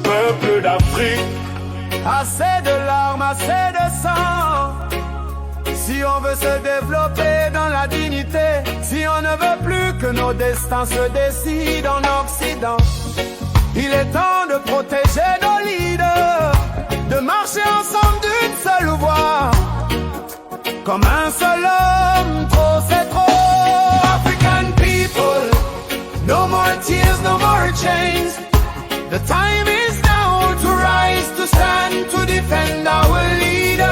Peuple d'Afrique, assez de larmes, assez de sang. Si on veut se développer dans la dignité, si on ne veut plus que nos destins se décident en Occident, il est temps de protéger nos leaders, de marcher ensemble d'une seule voix, comme un seul homme. Trop c'est trop. African people, no more tears, no more chains. The time is now to rise, to stand, to defend our leader.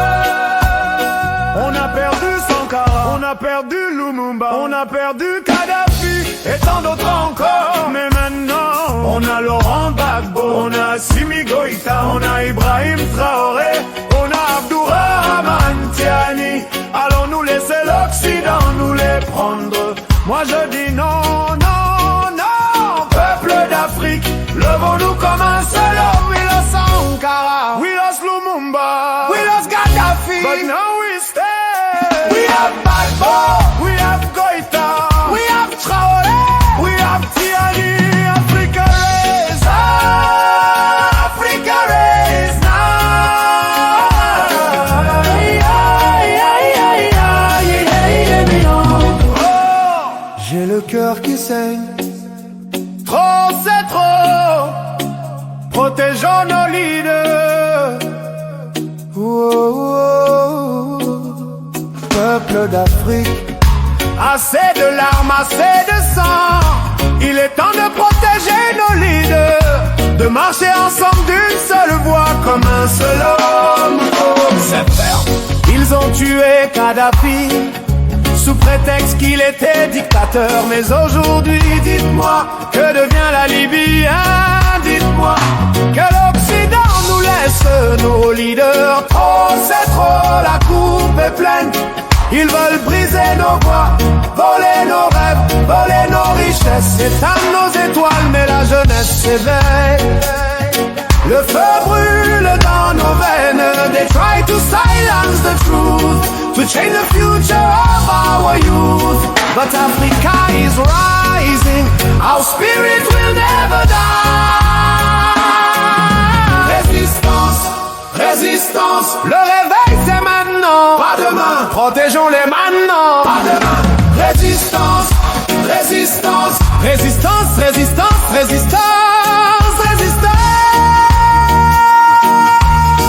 On a perdu Sankara, on a perdu Lumumba, on a perdu Kadhafi et tant d'autres encore. Mais maintenant, on a Laurent Gbagbo, on a Assimi Goïta, on a Ibrahim Traoré, on a Abdourahmane Tiani. Allons-nous laisser l'Occident nous les prendre? Moi je dis non, non, non. Peuple d'Afrique, levons-nous comme un seul homme. We lost Sankara, we lost Lumumba, we lost Gaddafi, but now we stay. We have Gbagbo, we have Goïta, we have Traoré, we have Tiani. Africa raise, Africa raise now. J'ai le cœur qui saigne. Trop c'est trop. Protégeons nos leaders. Peuple d'Afrique, assez de larmes, assez de sang. Il est temps de protéger nos leaders, de marcher ensemble d'une seule voix, comme un seul homme. Oh, c'est ferme. Ils ont tué Kadhafi sous prétexte qu'il était dictateur. Mais aujourd'hui, dites-moi, que devient la Libye, hein? Dites-moi, que l'Occident nous laisse nos leaders. Trop c'est trop, la coupe est pleine. Ils veulent briser nos voies, voler nos rêves, voler nos richesses, éteindre nos étoiles, mais la jeunesse s'éveille. Le feu brûle dans nos veines. They try to silence the truth, to change the future of our youth. But Africa is rising, our spirit will never die. Résistance, résistance, le réveil c'est maintenant, pas demain. Protégeons-les maintenant, pas demain. Résistance, résistance, résistance, résistance, résistance, résistance.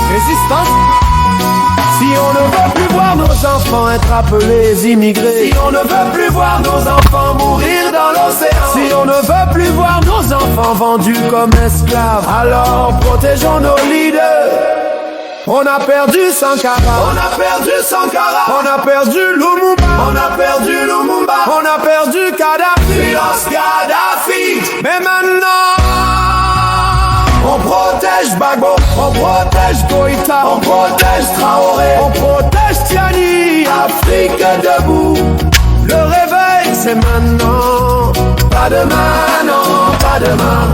Résistance. Si on ne veut plus voir nos enfants être appelés immigrés, si on ne veut plus voir nos enfants mourir dans l'océan, si on ne veut plus voir nos enfants vendus comme esclaves, alors protégeons nos leaders. On a perdu Sankara, on a perdu Sankara, on a perdu Lumumba, on a perdu Lumumba, on a perdu Kadhafi, we lost Gaddafi. Mais maintenant, on protège Gbagbo, on protège Goïta, on protège Traoré, on protège Tiani. Afrique debout, le réveil c'est maintenant, pas demain, non, pas demain.